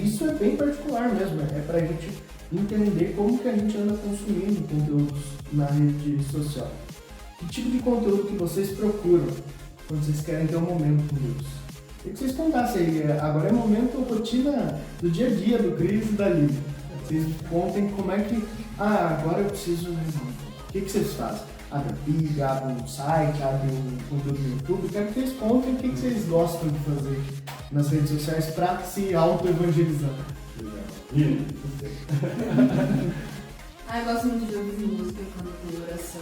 Isso é bem particular mesmo, é pra gente entender como que a gente anda consumindo conteúdos na rede social. Que tipo de conteúdo que vocês procuram quando vocês querem ter um momento com Deus? Queria que vocês contassem aí, agora é momento rotina do dia a dia do Cris e da Lívia. Vocês contem como é que, agora eu preciso, o que vocês fazem? Abre a Bíblia, abre um site, abre um conteúdo no YouTube. Quero que vocês contem o que vocês gostam de fazer nas redes sociais para se auto-evangelizar. Eu gosto muito de ouvir música quando eu tenho oração.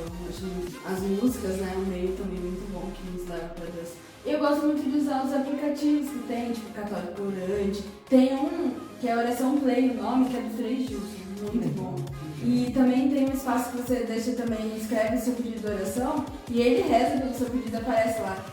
As músicas, né, é um meio também muito bom que nos leva para Deus. Eu gosto muito de usar os aplicativos que tem, tipo Católico Orante. Tem um que é Oração Play, o nome, que é do Frei Gilson, muito bom. E também tem um espaço que você deixa também, escreve o seu pedido de oração e ele reza pelo seu pedido, aparece lá.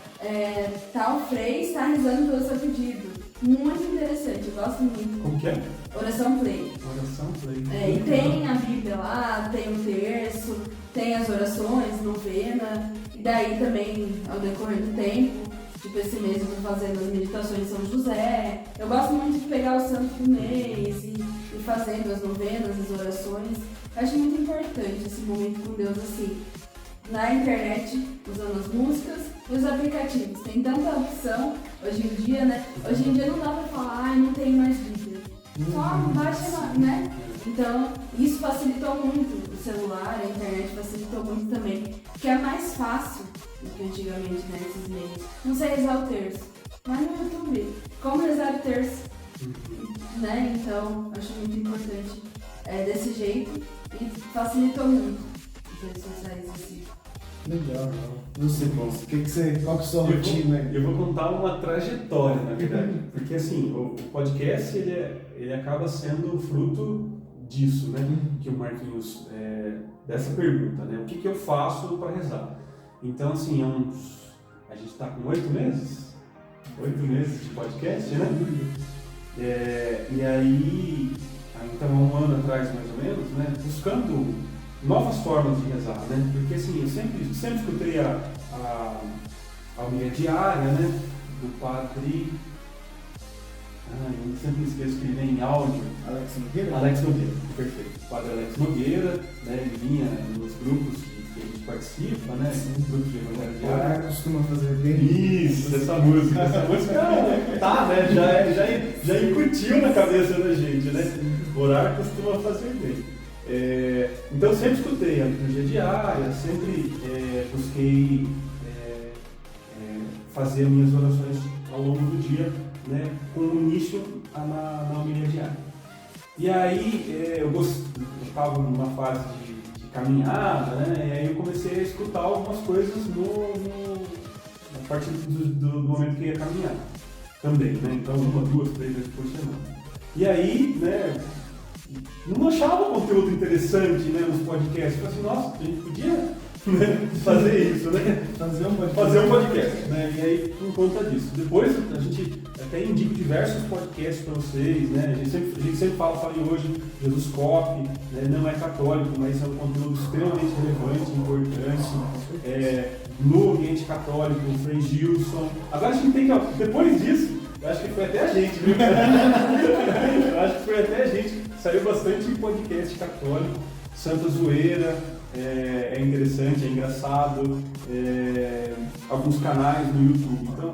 Tal Frei está rezando pelo seu pedido. Muito interessante, eu gosto muito. Como que é? Oração Play. Oração Play. E tem a Bíblia lá, tem o terço, tem as orações, novena, e daí também, ao decorrer do tempo, tipo esse mês eu tô fazendo as meditações de São José. Eu gosto muito de pegar o santo do mês e fazendo as novenas, as orações. Eu acho muito importante esse momento com Deus assim. Na internet, usando as músicas e os aplicativos. Tem tanta opção hoje em dia, né? Hoje em dia não dá pra falar, não tem mais Bíblia. Só baixa lá, né? Então, isso facilitou muito. O celular, a internet facilitou muito também. Que é mais fácil do que antigamente, né? Esses meios. Não sei rezar o terço, mas no YouTube, como rezar o terço? Né? Então, acho muito importante desse jeito e facilitou muito as redes sociais assim. Legal. Você, Paulo, qual que é a sua rotina? Eu vou contar uma trajetória, na verdade. Porque assim, o podcast ele acaba sendo fruto disso, né? Que o Marquinhos, dessa pergunta, né? O que eu faço para rezar? Então, assim, a gente está com 8 meses? 8 meses de podcast, né? E aí, então há um ano atrás mais ou menos, né? Buscando novas formas de rezar, né? Porque assim, eu sempre escutei a homilia diária, né? Do padre... eu sempre esqueço que ele vem em áudio. Alex Nogueira, perfeito. O padre Alex Nogueira, né? Ele vinha nos grupos que a gente participa, né? Grupos de evangelho diário. Costuma fazer bem. Isso, essa música, tá, né? Já incutiu na cabeça da gente, né? Orar costuma fazer bem. Então eu sempre escutei a liturgia diária, sempre busquei fazer minhas orações ao longo do dia, né, com início na homilia diária. E aí eu estava numa fase de caminhada, né, e aí eu comecei a escutar algumas coisas a partir do momento que ia caminhar também, né, então 1, 2, 3 vezes por semana. E aí, né, não achava conteúdo interessante, né, nos podcasts. Eu falei assim, nossa, a gente podia, né, fazer isso, né? Fazer um podcast, né? E aí, por conta disso. Depois, a gente até indica diversos podcasts para vocês, né? A gente sempre fala hoje, Jesus Cop, né? Não é católico, mas é um conteúdo extremamente relevante, importante. No ambiente católico, o Frei Gilson. Agora a gente tem que, depois disso, eu acho que foi até a gente, viu? Eu acho que foi até a gente. Saiu bastante podcast católico, Santa Zoeira, é interessante, é engraçado, alguns canais no YouTube. Então,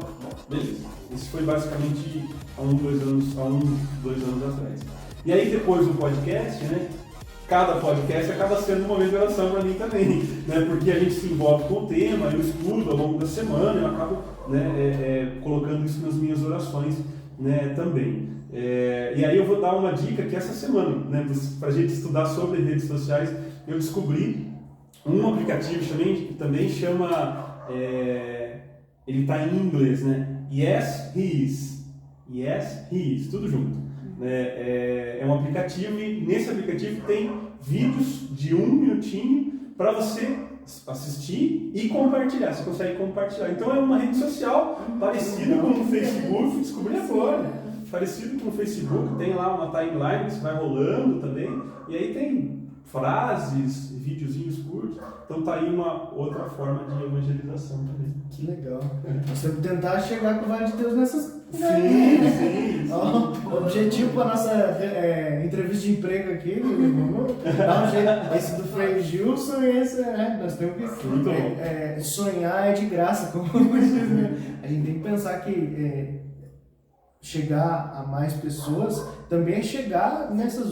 beleza. Isso foi basicamente há 1, 2 anos atrás. E aí depois do podcast, né? Cada podcast acaba sendo um momento de oração para mim também, né? Porque a gente se envolve com o tema, eu estudo ao longo da semana, eu acabo, né, colocando isso nas minhas orações, né, também. E aí eu vou dar uma dica que essa semana, né, para a gente estudar sobre redes sociais, eu descobri um aplicativo que também chama, ele está em inglês, né? Yes, He Is, tudo junto. É um aplicativo e nesse aplicativo tem vídeos de 1 minutinho para você assistir e compartilhar. Você consegue compartilhar. Então é uma rede social parecida com o Facebook, descobri agora. Parecido com o Facebook, tem lá uma timeline que vai rolando também, e aí tem frases, videozinhos curtos, então tá aí uma outra forma de evangelização também. Que legal. Você tentar chegar com o Vale de Deus nessas Sim. O objetivo para nossa entrevista de emprego aqui, vamos dar um jeito. Esse do Frei Gilson e esse, nós temos que sonhar é de graça, como diz, né? A gente tem que pensar que chegar a mais pessoas também é chegar nesses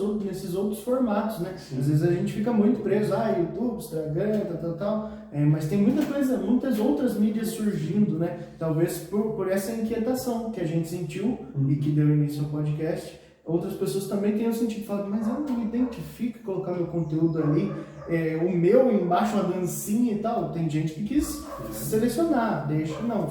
outros formatos, né? Sim. Às vezes a gente fica muito preso, YouTube, Instagram, tal, mas tem muitas outras mídias surgindo, né? Talvez por essa inquietação que a gente sentiu e que deu início ao podcast, outras pessoas também tenham sentido, falam, mas eu não me identifico em colocar meu conteúdo ali, o meu embaixo uma dancinha e tal. Tem gente que quis selecionar,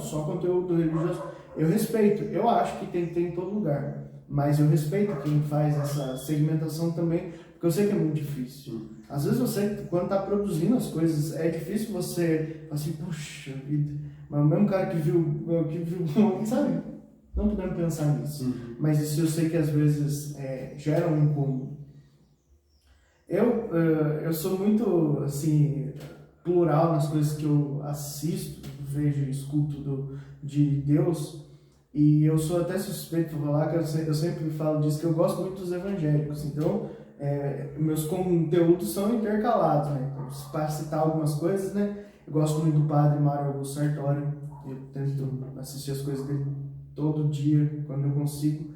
só conteúdo religioso. Eu respeito, eu acho que tem que ter em todo lugar, mas eu respeito quem faz essa segmentação também, porque eu sei que é muito difícil. Às vezes você, quando está produzindo as coisas, é difícil você falar assim, puxa vida, mas o mesmo cara que viu sabe? Não podemos pensar nisso, mas isso eu sei que às vezes gera um incômodo. Eu sou muito, assim, plural nas coisas que eu assisto, vejo e escuto de Deus, e eu sou até suspeito para falar que eu sempre falo disso, que eu gosto muito dos evangélicos, então meus conteúdos são intercalados, né? Então, para citar algumas coisas, né? Eu gosto muito do padre Mário Augusto Sartori, eu tento assistir as coisas dele todo dia, quando eu consigo.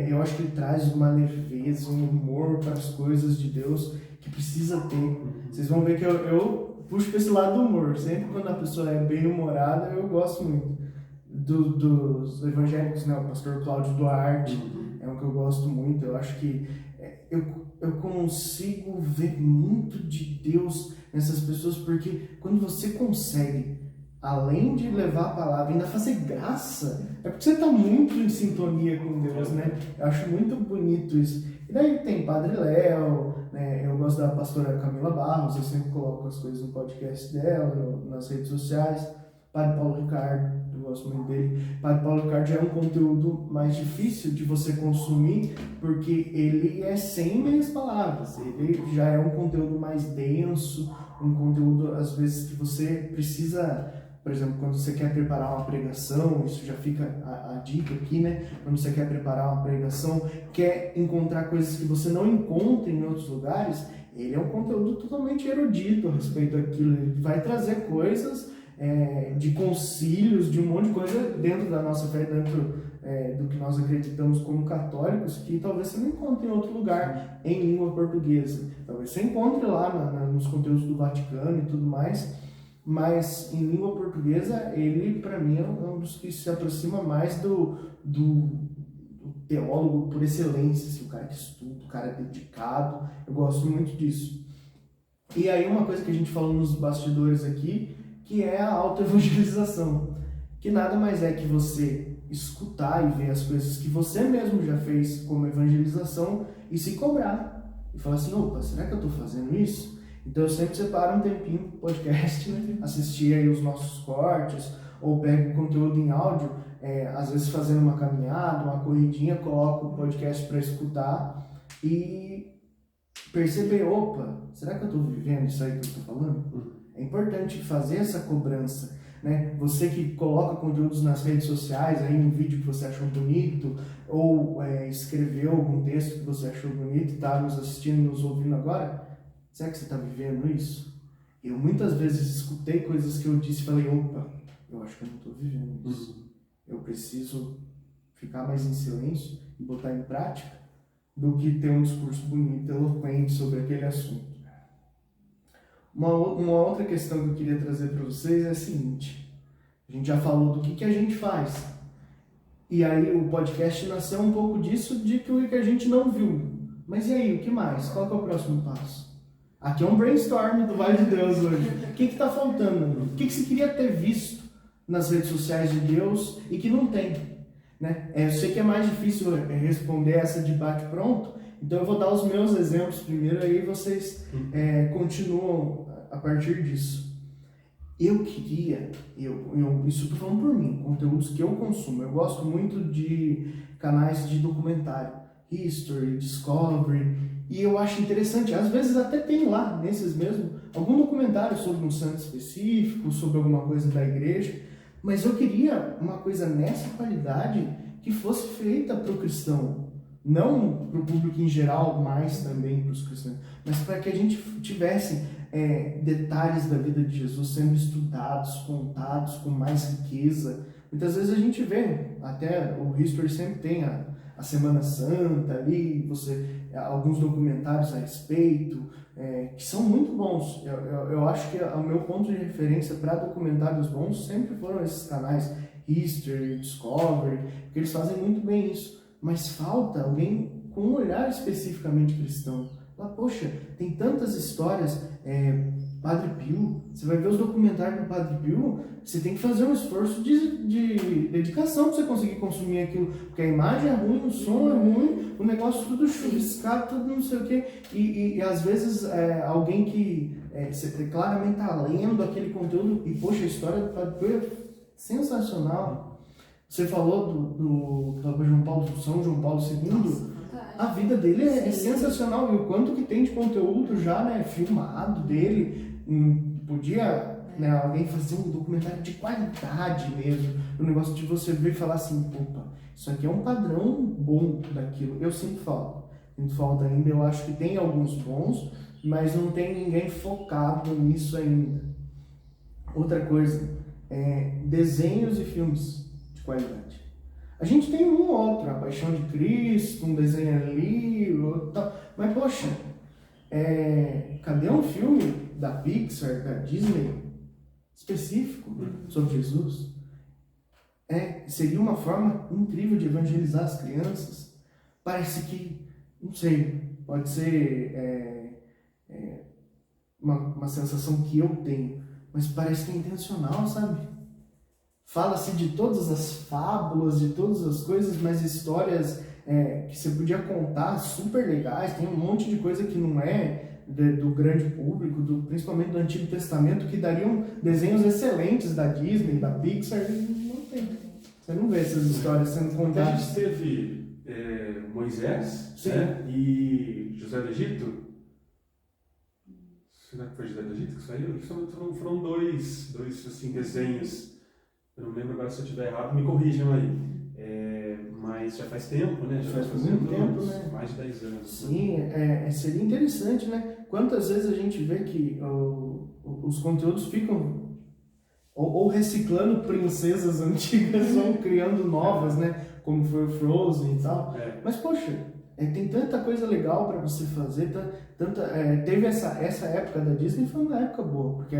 Eu acho que ele traz uma leveza, um humor para as coisas de Deus que precisa ter. Vocês vão ver que eu puxo para esse lado do humor. Sempre quando a pessoa é bem humorada, eu gosto muito. Dos evangélicos, né? O pastor Cláudio Duarte é um que eu gosto muito. Eu acho que eu consigo ver muito de Deus nessas pessoas, porque quando você consegue, além de levar a palavra, ainda fazer graça, é porque você está muito em sintonia com Deus, né? Eu acho muito bonito isso. E daí tem Padre Léo, né? Eu gosto da pastora Camila Barros, eu sempre coloco as coisas no podcast dela, nas redes sociais. Padre Paulo Ricardo, eu gosto muito dele. Padre Paulo Ricardo já é um conteúdo mais difícil de você consumir, porque ele é sem meias palavras. Ele já é um conteúdo mais denso, um conteúdo, às vezes, que você precisa... Por exemplo, quando você quer preparar uma pregação, isso já fica a dica aqui, né? Quando você quer preparar uma pregação, quer encontrar coisas que você não encontra em outros lugares, ele é um conteúdo totalmente erudito a respeito daquilo. Ele vai trazer coisas de concílios, de um monte de coisa dentro da nossa fé, dentro do que nós acreditamos como católicos, que talvez você não encontre em outro lugar em língua portuguesa. Talvez você encontre lá nos conteúdos do Vaticano e tudo mais, mas em língua portuguesa, ele, para mim, é um dos que se aproxima mais do teólogo por excelência, assim, o cara que estuda, o cara dedicado. Eu gosto muito disso. E aí uma coisa que a gente falou nos bastidores aqui, que é a autoevangelização, que nada mais é que você escutar e ver as coisas que você mesmo já fez como evangelização e se cobrar. E falar assim, opa, será que eu estou fazendo isso? Então eu sempre separo um tempinho pro podcast, né? Assistir aí os nossos cortes, ou pego o conteúdo em áudio, às vezes fazendo uma caminhada, uma corridinha, coloco o podcast para escutar e perceber, opa, será que eu estou vivendo isso aí que eu estou falando? É importante fazer essa cobrança, né? Você que coloca conteúdos nas redes sociais, aí um vídeo que você achou bonito, ou escreveu algum texto que você achou bonito e está nos assistindo, nos ouvindo agora, será que você está vivendo isso? Eu muitas vezes escutei coisas que eu disse e falei, opa, eu acho que eu não estou vivendo isso. Eu preciso ficar mais em silêncio e botar em prática do que ter um discurso bonito, eloquente sobre aquele assunto. Uma outra questão que eu queria trazer para vocês é a seguinte. A gente já falou do que a gente faz. E aí o podcast nasceu um pouco disso, de que a gente não viu. Mas e aí, o que mais? Qual que é o próximo passo? Aqui é um brainstorm do Vale de Deus hoje. O que está faltando? O que você queria ter visto nas redes sociais de Deus e que não tem? Né? Eu sei que é mais difícil responder essa de bate-pronto, então eu vou dar os meus exemplos primeiro, aí vocês continuam a partir disso. Eu queria, isso eu estou falando por mim, conteúdos que eu consumo. Eu gosto muito de canais de documentário, History, Discovery, e eu acho interessante, às vezes até tem lá, nesses mesmo, algum documentário sobre um santo específico, sobre alguma coisa da igreja, mas eu queria uma coisa nessa qualidade que fosse feita para o cristão. Não para o público em geral, mas também para os cristãos. Mas para que a gente tivesse detalhes da vida de Jesus sendo estudados, contados com mais riqueza. Muitas vezes a gente vê, até o History sempre tem a Semana Santa ali, alguns documentários a respeito, que são muito bons. Eu acho que o meu ponto de referência para documentários bons sempre foram esses canais, History, Discovery, porque eles fazem muito bem isso. Mas falta alguém com um olhar especificamente cristão. Poxa, tem tantas histórias, Padre Pio, você vai ver os documentários do Padre Pio, você tem que fazer um esforço de dedicação para você conseguir consumir aquilo, porque a imagem é ruim, o som é ruim, o negócio tudo chuviscado, tudo não sei o quê, e às vezes alguém que você claramente está lendo aquele conteúdo, e poxa, a história do Padre Pio é sensacional. Você falou do Papa São João Paulo II. Nossa, a vida dele é sensacional, e o quanto que tem de conteúdo já, né, filmado dele. Podia, né, alguém fazer um documentário de qualidade mesmo, o negócio de você ver e falar assim, opa, isso aqui é um padrão bom daquilo. Eu sinto falta ainda. Eu acho que tem alguns bons, mas não tem ninguém focado nisso ainda. Outra coisa, desenhos e filmes qualidade. A gente tem um ou outro, a Paixão de Cristo, um desenho ali, outro tal. Mas, poxa, cadê um filme da Pixar, da Disney, específico sobre Jesus? Seria uma forma incrível de evangelizar as crianças. Parece que, não sei, pode ser uma sensação que eu tenho, mas parece que é intencional, sabe? Fala-se de todas as fábulas, de todas as coisas, mas histórias que você podia contar super legais. Tem um monte de coisa que não é do grande público, principalmente do Antigo Testamento, que dariam desenhos excelentes da Disney, da Pixar. Não tem. Você não vê essas histórias sendo contadas. A gente teve Moisés, né, e José do Egito. Será que foi José do Egito que saiu? Foram dois assim, desenhos. Eu não lembro agora se eu estiver errado, me corrijam aí. Mas já faz tempo, né? Já faz muito tempo, né? Mais de 10 anos. Sim, seria interessante, né? Quantas vezes a gente vê que os conteúdos ficam ou reciclando princesas antigas ou criando novas, né? Como foi o Frozen e tal. Mas, poxa, tem tanta coisa legal para você fazer. Teve essa época da Disney, foi uma época boa, porque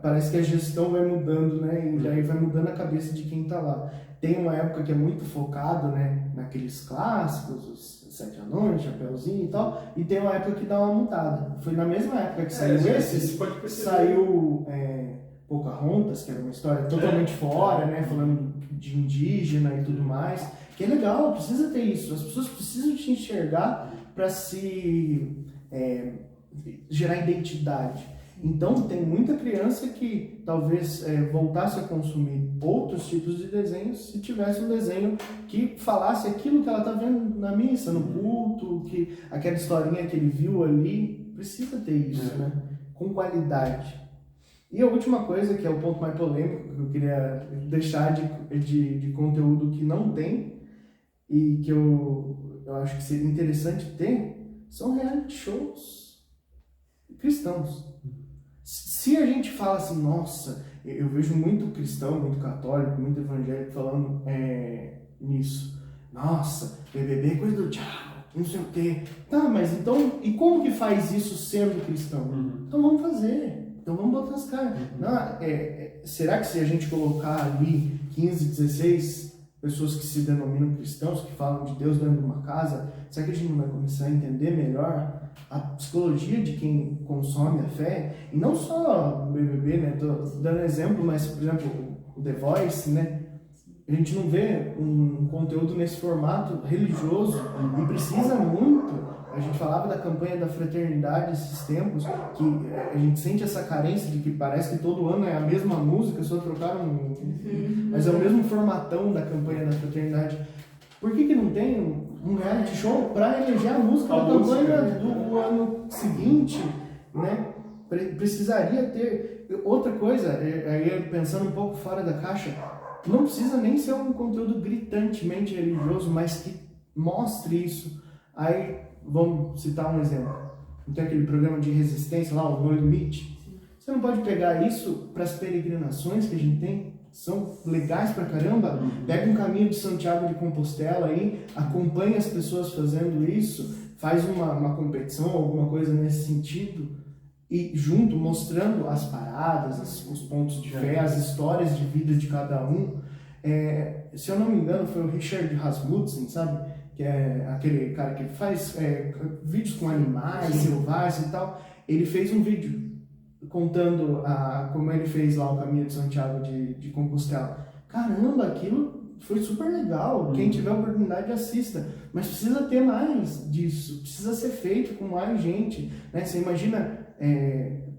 parece que a gestão vai mudando, né? E aí vai mudando a cabeça de quem tá lá. Tem uma época que é muito focado, né, naqueles clássicos, os Sete Anões, Chapeuzinho e tal, e tem uma época que dá uma mudada. Foi na mesma época que saiu saiu Pocahontas, que era uma história totalmente fora, né, falando de indígena e tudo mais, que é legal, precisa ter isso. As pessoas precisam te enxergar para se gerar identidade. Então, tem muita criança que talvez voltasse a consumir outros tipos de desenhos se tivesse um desenho que falasse aquilo que ela está vendo na missa, no culto, que aquela historinha que ele viu ali, precisa ter isso, né? Com qualidade. E a última coisa, que é o ponto mais polêmico, que eu queria deixar de conteúdo que não tem e que eu acho que seria interessante ter, são reality shows cristãos. Se a gente fala assim, nossa, eu vejo muito cristão, muito católico, muito evangélico falando nisso. Nossa, BBB é coisa do diabo, não sei o quê. Tá, mas então, e como que faz isso sendo cristão? Então vamos fazer, então vamos botar as caras. Será que se a gente colocar ali 15, 16 pessoas que se denominam cristãos, que falam de Deus dentro de uma casa, será que a gente não vai começar a entender melhor a psicologia de quem consome a fé? E não só o BBB, né? Tô dando exemplo, mas, por exemplo, o The Voice, né? A gente não vê um conteúdo nesse formato religioso e precisa muito. A gente falava da campanha da fraternidade esses tempos, que a gente sente essa carência de que parece que todo ano é a mesma música, só trocaram mas é o mesmo formatão da campanha da fraternidade. Por que não tem um reality show para eleger a música da campanha do ano seguinte, né? Precisaria ter. Outra coisa, aí pensando um pouco fora da caixa, Não precisa nem ser um conteúdo gritantemente religioso, mas que mostre isso. Aí, vamos citar um exemplo. Tem aquele programa de resistência lá, o No Limite. Você não pode pegar isso para as peregrinações que a gente tem, são legais pra caramba. Pega um caminho de Santiago de Compostela aí, acompanha as pessoas fazendo isso, faz uma competição, alguma coisa nesse sentido, e junto, mostrando as paradas, os pontos de fé, as histórias de vida de cada um. Se eu não me engano, foi o Richard Rasmussen, sabe? Que é aquele cara que faz vídeos com animais selvagens e tal. Ele fez um vídeo contando como ele fez lá o caminho de Santiago de Compostela. Caramba, aquilo foi super legal. Quem tiver oportunidade, assista. Mas precisa ter mais disso. Precisa ser feito com mais gente, né? Você imagina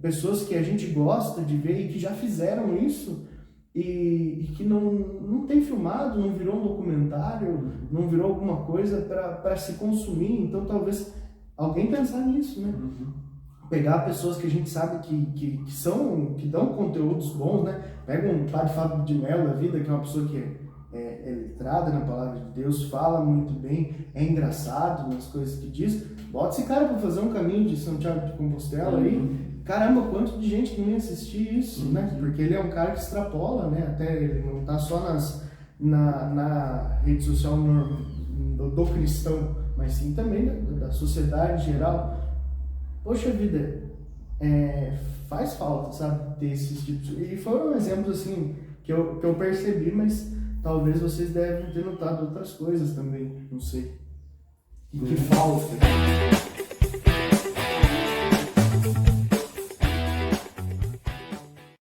pessoas que a gente gosta de ver e que já fizeram isso e que não tem filmado, não virou um documentário, não virou alguma coisa para se consumir. Então talvez alguém pensar nisso, né? Pegar pessoas que a gente sabe que dão conteúdos bons, né? Pega um padre Fábio de Mello da vida, que é uma pessoa que é letrada na palavra de Deus, fala muito bem, é engraçado nas coisas que diz. Bota esse cara para fazer um caminho de Santiago de Compostela aí. Caramba, quanto de gente que nem assistir isso, né? Porque ele é um cara que extrapola, né? Até ele não tá só na rede social do cristão, mas sim também da sociedade em geral. Poxa vida, faz falta, sabe, ter esses tipos. E foram exemplos assim que eu percebi, mas talvez vocês devem ter notado outras coisas também, não sei. E que falta.